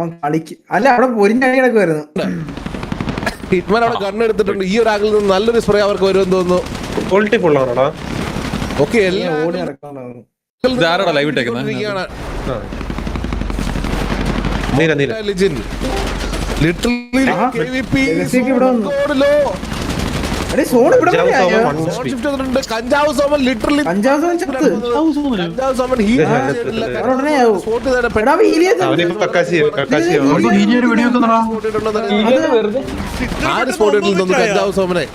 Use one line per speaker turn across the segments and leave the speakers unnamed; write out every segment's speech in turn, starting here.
അവൻ കളിക്ക് അല്ല അവിടെ പൊരിഞ്ഞടി കിടക്കുമായിരുന്നു.
ഹിറ്റ്മാൻ അവിടെ കണ്ണെടുത്തിട്ടുണ്ട്. ഈ ഒരു ആംഗിളിൽ നിന്ന് നല്ലൊരു സ്പ്രേ അവർക്ക് വരുമെന്ന് തോന്നുന്നു. ഓക്കെ
ഓടി നടക്കാണ്ടാവും.
ലൈവ് ഇട്ടേക്കുന്നത്
കഞ്ചാവ് സോമൻ ലിറ്ററലി ആര് സ്പോട്ട് ചെയ്തിട്ടുണ്ട് കഞ്ചാവ് സോമനെ?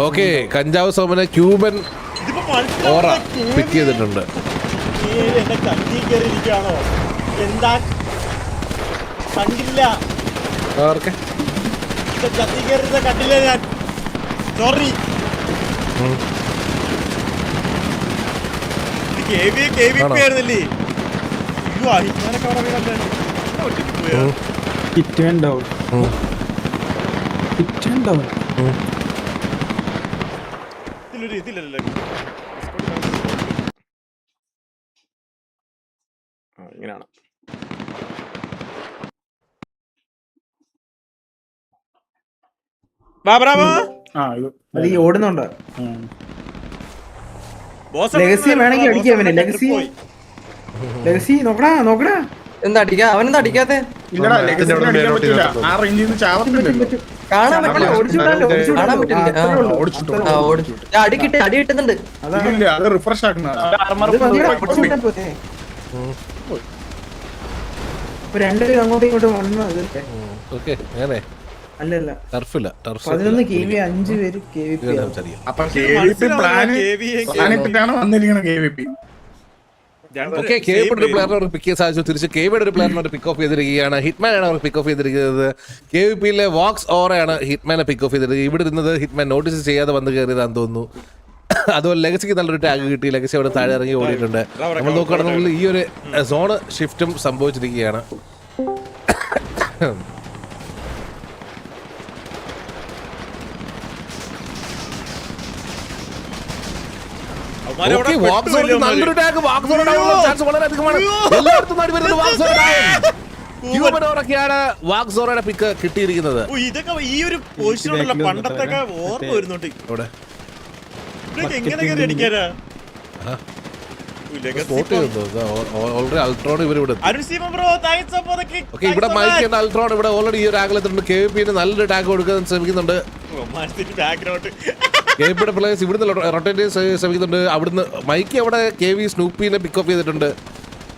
ഓക്കെ കഞ്ചാവ് സോമനെ ക്യൂബൻ ഓറ പിക്ക് ചെയ്തിട്ടുണ്ട്.
കണ്ടില്ല ഞാൻ സോറി. ആയിരുന്നില്ലേ ഇതില്ലല്ലോ. ഇങ്ങനെയാണ്
ഓടുന്നുണ്ട്. ലെഗസി വേണമെങ്കിൽ അടിക്കാം. അവന് ലെഗസി നോക്കടാ നോക്കടാ.
എന്താ അടിക്കാ? അവനെന്താ അടിക്കാത്തെ? അടി കിട്ടുന്നുണ്ട്.
രണ്ടുപേരും അങ്ങോട്ടും ഇങ്ങോട്ടും വന്നു. അല്ലല്ല 11 KV 5 പേര് KVP.
പ്ലെയറിനെ പിക്ക് ചെയ്യാൻ സാധിച്ചു. തിരിച്ച് KVയുടെ ഒരു പ്ലെയറിനെ പിക്ക് ഓഫ് ചെയ്തിരിക്കുകയാണ്. ഹിറ്റ്മാനാണ് അവർ പിക്ക് ഓഫ് ചെയ്തിരിക്കുന്നത്. KVPയിലെ വോക്സ് ഓറയാണ് ഹിറ്റ്മാനെ പിക്ക് ഓഫ് ചെയ്തിരിക്കുന്നത്. ഇവിടെ ഇരുന്നത് ഹിറ്റ്മാൻ നോട്ടീസ് ചെയ്യാതെ വന്ന് കയറിയതാണെന്ന് തോന്നുന്നു. അതുപോലെ ലെഗസിക്ക് നല്ലൊരു ടാഗ് കിട്ടി. ലെഗസി അവിടെ താഴെ ഇറങ്ങി ഓടിയിട്ടുണ്ട്. നമ്മൾ നോക്കുകയാണെന്നുണ്ടെങ്കിൽ ഈ ഒരു സോണ് ഷിഫ്റ്റും സംഭവിച്ചിരിക്കുകയാണ്. നല്ലൊരു ടാഗ് ചാൻസ് വളരെ അധികമാണ്. എല്ലായിടത്തും വാക്സോറയുടെ പിക്ക് കിട്ടിയിരിക്കുന്നത്.
ഇതൊക്കെ ഈ ഒരു പൊസിഷനുള്ള പണ്ടത്തൊക്കെ ഓർമ്മ വരുന്നുണ്ട്. അടിക്കാനാ
ഇവിടെ മൈക്ക് അൾട്രോൺ ഇവിടെ ഓൾറെഡി ഈ ഒരു ആംഗിലെത്തിട്ടുണ്ട്. KVP നല്ലൊരു ടാഗ് കൊടുക്കാൻ ശ്രമിക്കുന്നുണ്ട്. KVPയുടെ പ്ലേയേഴ്സ് ഇവിടുന്ന് റൊട്ടേറ്റ് ശ്രമിക്കുന്നുണ്ട്. അവിടുന്ന് മൈക്ക് അവിടെ KV സ്നൂപ്പിനെ പിക്ക് ഓഫ് ചെയ്തിട്ടുണ്ട്.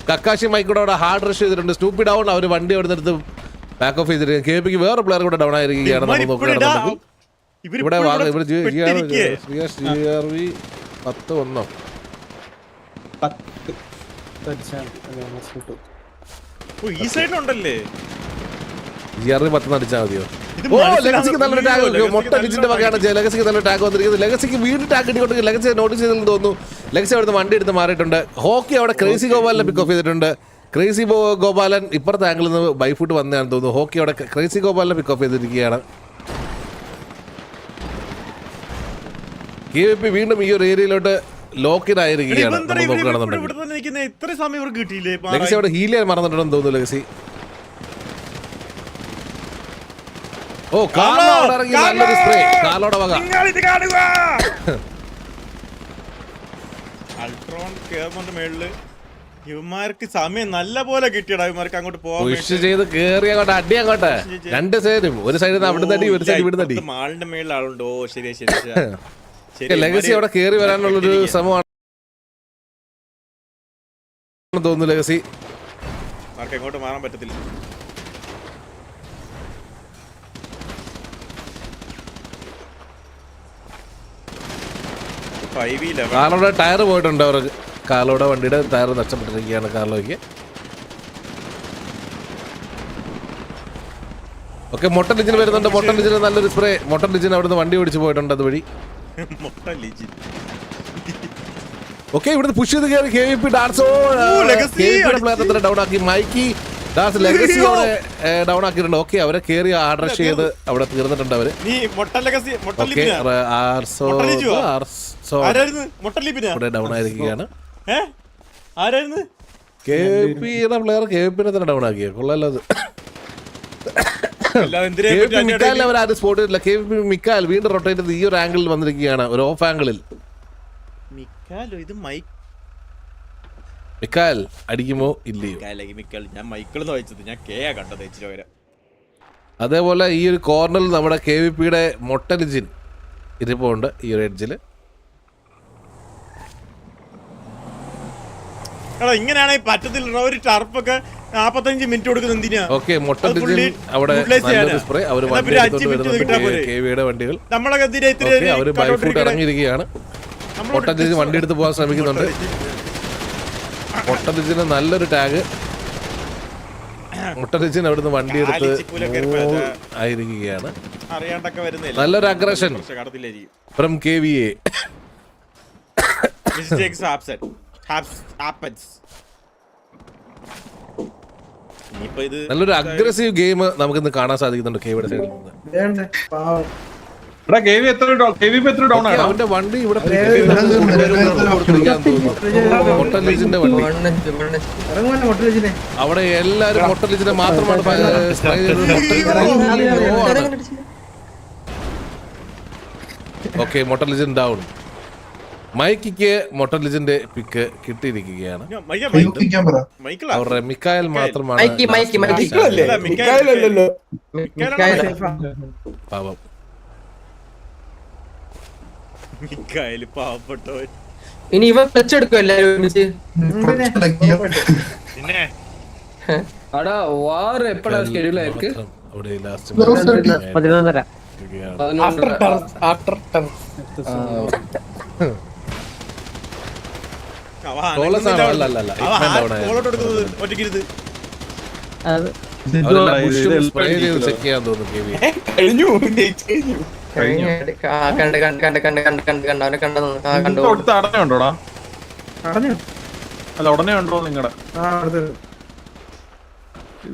കക്കാശി മൈക്കൂടെ അവിടെ ഹാർഡ് റഷ് ചെയ്തിട്ടുണ്ട്. സ്നൂപ്പി ഡൗൺ അവർ വണ്ടി അവിടെ നിന്ന് ബാക്ക് ഓഫ് ചെയ്തിട്ട് KVPക്ക് വേറെ പ്ലെയർ കൂടെ ഡൗൺ ആയിരിക്കുകയാണ്. നമ്മൾ നോക്കുകയാണെന്നുണ്ടെങ്കിൽ ഇവിടെ GRV 10-1
ഈ സൈഡിലുണ്ടല്ലേ.
GRV 10 അടിച്ചാൽ മതിയോ? ലെഗസിക്ക് നല്ലൊരു ടാഗ് മൊട്ടടിച്ചിന്റെ വകയാണ്. ലെഗസിക്ക് നല്ലൊരു ടാഗ് വന്നിരിക്കുന്നത്. ലെഗസിക്ക് വീണ്ടും ടാഗ് കിട്ടിക്കൊണ്ട് ലെഗസി നോട്ടീസ് ചെയ്തെന്ന് തോന്നുന്നു. ലെഗസി അവിടുന്ന് വണ്ടി എടുത്ത് മാറിയിട്ടുണ്ട്. ഹോക്കി അവിടെ ക്രേസി ഗോപാലിനെ പിക്ക് ഓഫ് ചെയ്തിട്ടുണ്ട്. ക്രേസി ഗോപാലൻ ഇപ്പുറത്തെ ആംഗിളിൽ നിന്ന് ബൈഫുട്ട് വന്നതാണെന്ന് തോന്നുന്നു. ഹോക്കി അവിടെ ക്രേസി ഗോപാലിനെ പിക്ക് ഓഫ് ചെയ്തിരിക്കുകയാണ്. KVP വീണ്ടും ഈ ഒരു ഏരിയയിലോട്ട് ലോക്കിനായിരിക്കുകയാണ്. ലെഗസി അവിടെ ഹീൽ ചെയ്യാൻ മറന്നിട്ടുണ്ടെന്ന് തോന്നുന്നു. ലെഗസി നല്ലൊരു സ്പ്രേ കാലോടെ വക.
അൾട്രോൺ കേറുന്നുണ്ട് മേളില്. ഇവന്മാർക്ക് സമയം നല്ല പോലെ കിട്ടിയടാ. ഇവന്മാർക്ക് അങ്ങോട്ട് പോകാൻ
ചെയ്ത് കേറി അങ്ങോട്ട് അടി അങ്ങോട്ട് രണ്ട് സൈഡും. ഒരു സൈഡിൽ നിന്ന് അവിടുന്ന് അടി, ഒരു സൈഡ് ഇവിടുന്ന് അടി.
മാളിന്റെ മേളിൽ ആളുണ്ടോ? ശരി ശരി.
ലെഗസി അവിടെ കേറി വരാനുള്ളൊരു ശ്രമമാണ് തോന്നുന്നു. ലെഗസി
മാർക്ക് എങ്ങോട്ട് മാറാൻ പറ്റത്തില്ല.
കാർലോയുടെ ടയർ പോയിട്ടുണ്ട് അവർക്ക്. കാർലോയുടെ വണ്ടിയുടെ ടയർ നഷ്ടപ്പെട്ടിരിക്കുകയാണ് കാർലോയ്ക്ക്. ഓക്കെ മൊട്ടൻ ലിജിന് വരുന്നുണ്ട്. മൊട്ടൻ ലിജിന് നല്ലൊരു സ്പ്രേ. മൊട്ടൻ ലിജിന് അവിടുന്ന് വണ്ടി ഓടിച്ച് പോയിട്ടുണ്ട് അതുവഴി. ഓക്കെ ഇവിടുന്ന് പുഷ് ചെയ്ത് കയറി KVP ഡാൻസോ പ്ലെയർ ഡൗൺ ആക്കി. മൈക്കി ലെഗസി അവിടെ ഡൗൺ ആക്കിയിട്ടുണ്ട്. ഓക്കെ, അവരെ കേറി അഡ്രസ് ചെയ്ത് അവിടെ തീർന്നിട്ടുണ്ട് അവര്.
നീ
ഓക്കെ, ഇവിടെ ഡൗൺ ആയിരിക്കുകയാണ്.
ആരായിരുന്നു
KVP-യുടെ പ്ലെയർ KVP-നെ തന്നെ ഡൗൺ ആക്കിയ കൊള്ളാലോ അത്. മിക്കാലിൽ അവർ ആരും സ്പോട്ട് ചെയ്തില്ല. KVP മിക്കാൽ വീണ്ടും റൊട്ടേറ്റ് ചെയ്ത് ഈ ഒരു ആംഗിളിൽ വന്നിരിക്കുകയാണ്, ഒരു ഓഫ് ആംഗിളിൽ. മിക്കാൽ അടിക്കുമോ ഇല്ലയോ?
ഞാൻ മൈക്കിൾ വായിച്ചത്, ഞാൻ കെയാ കണ്ടത് ഇച്ചിരി വരെ.
അതേപോലെ ഈ ഒരു കോർണറിൽ നമ്മുടെ KVP-യുടെ മൊട്ടലിജിൻ ഇരിപ്പുണ്ട് ഈ ഒരു എഡ്ജില്.
ഇങ്ങനെയാണെങ്കിൽ പറ്റത്തില്ല. ഒരു ടർപ്പൊക്കെ 45 മിനിറ്റ് കൊടുക്കുന്നത് എന്തിനാ?
ഓക്കെ, മൊട്ടലിജിൻ അവിടെ നല്ലൊരു സ്പ്രേ അവര് വണ്ടി എടുത്തോണ്ട് വരുന്നുണ്ട്. KVP-യുടെ വണ്ടികൾ അവര് ബൈഫൂട്ട് ഇറങ്ങിയിരിക്കുകയാണ്. മൊട്ടലിജിൻ വണ്ടി എടുത്ത് പോകാൻ ശ്രമിക്കുന്നുണ്ട്. മൊട്ടലിജിന് നല്ലൊരു ടാഗ്. മുട്ടലിജിൻ അവിടുന്ന് വണ്ടി എടുത്ത് ആയിരിക്കുകയാണ്. നല്ലൊരു അഗ്രഷൻ ഫ്രം KVA. നല്ലൊരു അഗ്രസീവ് ഗെയിം നമുക്കിന്ന് കാണാൻ സാധിക്കുന്നുണ്ട് KVയുടെ സൈഡിൽ നിന്ന്.
അവന്റെ
വണ്ടി ഇവിടെ മൊട്ടലിജിന്റെ വണ്ടി അവിടെ എല്ലാരും മൊട്ടലിജിനെ മാത്രമാണ് സ്പ്രേ ചെയ്തത്. Okay, മൊട്ടലിജിൻ down. മൈക്കിക്ക് മൊട്ടലിജിന്റെ പിക്ക് കിട്ടിയിരിക്കുകയാണ്. അവരുടെ മിക്കായൽ മാത്രമാണ് പാവം.
ഇനി ഇവ ടച്ച് എടുക്കും എല്ലാരും ഒരുമിച്ച്.
അവിടെ ലാസ്റ്റ് സ്പ്രേ ചെയ്ത് ചെക്ക് ചെയ്യാൻ തോന്നുന്നു KV.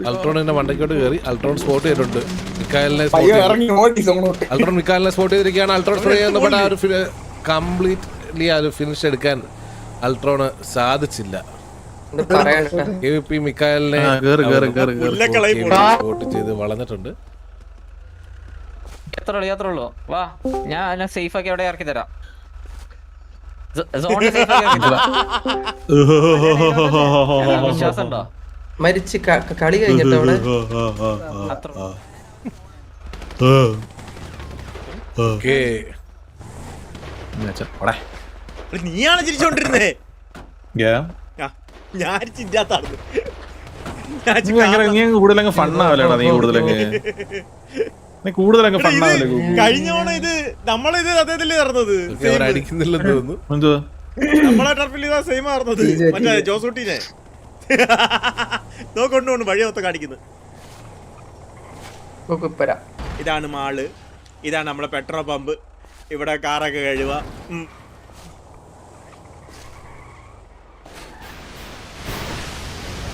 അൾട്രോണിന്റെ മണ്ടയ്ക്കോട്ട് കയറി അൾട്രോൺ സ്പോട്ട് ചെയ്തിട്ടുണ്ട്. അൾട്രോൺ മിക്കാലിനെ സ്പോട്ട് ചെയ്തിരിക്കുകയാണ്. അൾട്രോൺ സ്പ്രേ ചെയ്യുന്നപ്പോൾ ആ ഒരു കംപ്ലീറ്റ്ലി ആ ഒരു ഫിനിഷ് എടുക്കാൻ അൾട്രോണ് സാധിച്ചില്ല. KVP മിക്കാലിനെ സ്പോട്ട് ചെയ്ത് വളർന്നിട്ടുണ്ട്.
എത്ര ഉള്ളൂ വാ, ഞാൻ സേഫ് ആക്കി അവിടെ ഇറക്കി തരാം. വിശ്വാസം ഉണ്ടോ?
മരിച്ച് കളി കഴിഞ്ഞിട്ട് അവിടെ
നീയാണ് ചിരിച്ചോണ്ടിരുന്നേ. ഞാൻ ചിന്താത്തായിരുന്നു.
കൂടുതലങ്ങ് ഫണ്ണാവല്ലേടാ നീ കൂടുതലങ്ങ്
കഴിഞ്ഞോണം ഇത് നമ്മളിത് അദ്ദേഹത്തില് നടന്നത്
അടിക്കുന്നില്ലെന്ന് തോന്നുന്നു.
നമ്മളെ ടർഫിൽ ഇതാ സെയിം ആർന്നത് മറ്റേ ജോസൂട്ടിനെ നോക്കൊണ്ടുകൊണ്ട് വഴി മൊത്തം കാണിക്കുന്നത്. ഇതാണ് മാള്, ഇതാണ് നമ്മളെ പെട്രോൾ പമ്പ്, ഇവിടെ കാറൊക്കെ കഴുകുക.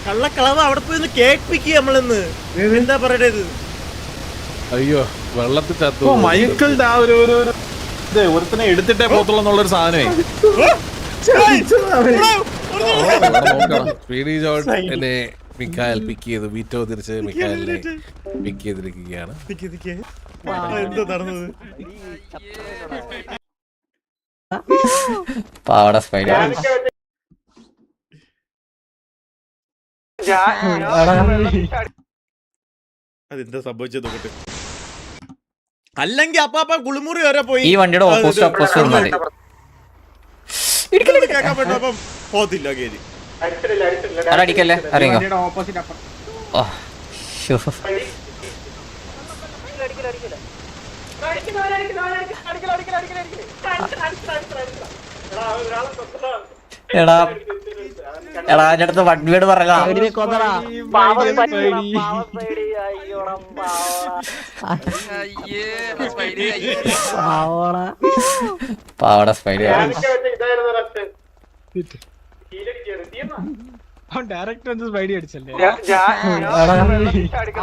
കള്ളക്കളവ് അവിടെ പോയി കേൾപ്പിക്കുക നമ്മളിന്ന്. എന്താ പറയണത്?
അയ്യോ, വെള്ളത്തിൽ ചത്തു.
മൈക്കിളുടെ ആ ഒരു ഒരുത്തനെ എടുത്തിട്ടേ പോത്തുള്ളൂ എന്നുള്ളൊരു സാധനമേ.
സ്പീഡി ജോൺ എന്നെ മിക്കായൽ പിക്ക് ചെയ്തു. വീറ്റോ തിരിച്ച് മിക്കായലിനെ പിക്ക് ചെയ്തിരിക്കുകയാണ്.
എന്താ നടന്നത്?
പാവട സ്പൈഡർ
അതെന്താ സംഭവിച്ചത് നോക്കട്ടെ. അല്ലെങ്കിൽ അപ്പാപ്പ കുളിമുറി വരെ പോയി
ഈ വണ്ടിയുടെ ഓപ്പോസിറ്റ്
കേൾക്കാൻ പറ്റും. പോത്തില്ല കേരി
അടിക്കല്ലേ അറിയാം. എടാ എടാ എന്റെ അടുത്ത് വൺവേഡ് പറയാ. പാവട സ്പൈഡർ
ഡയറക്റ്റ് സ്പൈഡി അടിച്ചല്ലേ
എടാ,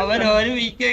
അവൻ ഒരു വീക്ക്